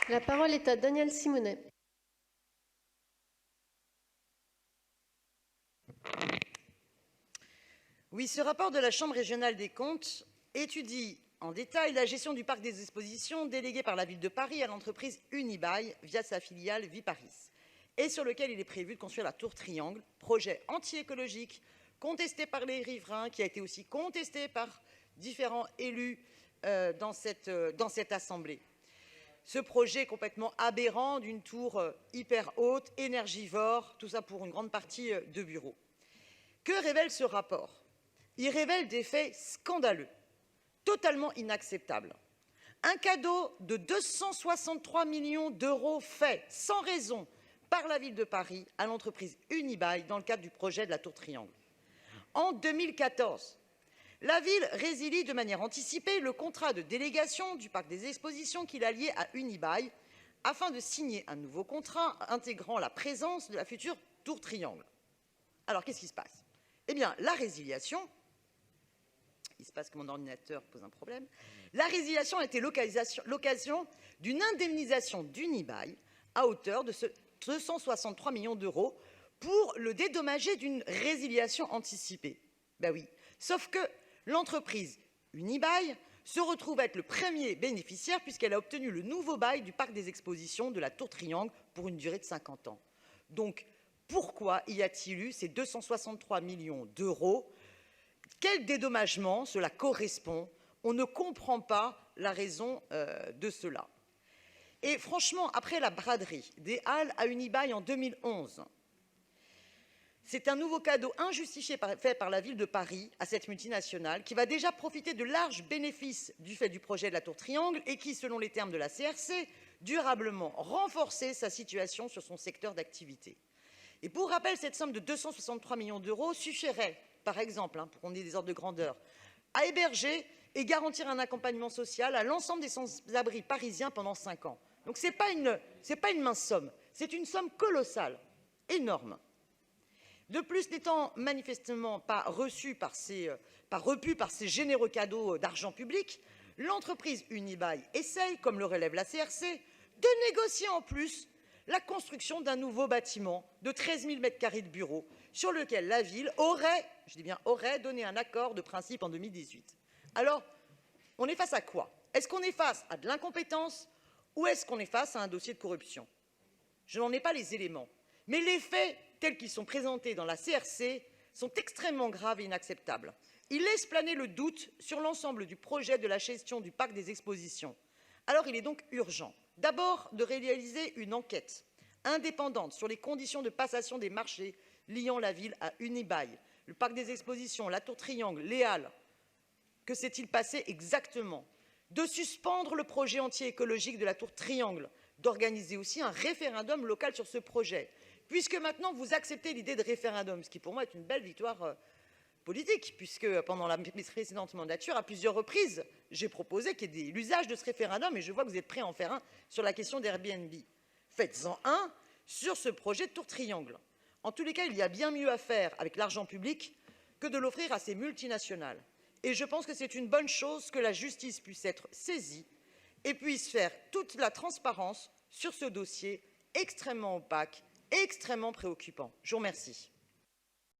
La parole est à Daniel Simonet. Oui, ce rapport de la Chambre régionale des comptes étudie en détail la gestion du parc des expositions délégué par la ville de Paris à l'entreprise Unibail via sa filiale Viparis, et sur lequel il est prévu de construire la tour Triangle, projet anti-écologique contesté par les riverains, qui a été aussi contesté par différents élus dans cette assemblée. Ce projet complètement aberrant d'une tour hyper haute, énergivore, tout ça pour une grande partie de bureaux. Que révèle ce rapport? Il révèle des faits scandaleux, totalement inacceptables. Un cadeau de 263 millions d'euros fait sans raison par la ville de Paris à l'entreprise Unibail dans le cadre du projet de la tour Triangle. En 2014, la ville résilie de manière anticipée le contrat de délégation du parc des expositions qu'il a lié à Unibail afin de signer un nouveau contrat intégrant la présence de la future tour Triangle. Alors, qu'est-ce qui se passe? Eh bien, la résiliation, il se passe que mon ordinateur pose un problème, la résiliation a été l'occasion d'une indemnisation d'Unibail à hauteur de 263 millions d'euros pour le dédommager d'une résiliation anticipée. Ben oui, sauf que l'entreprise Unibail se retrouve être le premier bénéficiaire puisqu'elle a obtenu le nouveau bail du parc des expositions de la tour Triangle pour une durée de 50 ans. Donc, pourquoi y a-t-il eu ces 263 millions d'euros? Quel dédommagement cela correspond? On ne comprend pas la raison de cela. Et franchement, après la braderie des Halles à Unibail en 2011, c'est un nouveau cadeau injustifié fait par la ville de Paris à cette multinationale qui va déjà profiter de larges bénéfices du fait du projet de la tour Triangle et qui, selon les termes de la CRC, durablement renforcer sa situation sur son secteur d'activité. Et pour rappel, cette somme de 263 millions d'euros suffirait, par exemple, pour qu'on ait des ordres de grandeur, à héberger et garantir un accompagnement social à l'ensemble des sans-abri parisiens pendant 5 ans. Donc ce n'est pas une mince somme, c'est une somme colossale, énorme. De plus, n'étant manifestement pas repu par ces généreux cadeaux d'argent public, l'entreprise Unibail essaye, comme le relève la CRC, de négocier en plus la construction d'un nouveau bâtiment de 13 000 m² de bureaux, sur lequel la ville aurait, je dis bien aurait, donné un accord de principe en 2018. Alors, on est face à quoi? Est-ce qu'on est face à de l'incompétence ou est-ce qu'on est face à un dossier de corruption? Je n'en ai pas les éléments, mais les faits tels qu'ils sont présentés dans la CRC sont extrêmement graves et inacceptables. Ils laissent planer le doute sur l'ensemble du projet de la gestion du parc des expositions. Alors, il est donc urgent, d'abord, de réaliser une enquête indépendante sur les conditions de passation des marchés liant la ville à Unibail, le parc des expositions, la tour Triangle, les Halles. Que s'est-il passé exactement? De suspendre le projet anti-écologique de la tour Triangle, d'organiser aussi un référendum local sur ce projet, puisque maintenant vous acceptez l'idée de référendum, ce qui pour moi est une belle victoire politique, puisque pendant la précédente mandature, à plusieurs reprises, j'ai proposé qu'il y ait l'usage de ce référendum, et je vois que vous êtes prêts à en faire un sur la question d'Airbnb. Faites-en un sur ce projet de tour Triangle. En tous les cas, il y a bien mieux à faire avec l'argent public que de l'offrir à ces multinationales. Et je pense que c'est une bonne chose que la justice puisse être saisie et puisse faire toute la transparence sur ce dossier extrêmement opaque et extrêmement préoccupant. Je vous remercie.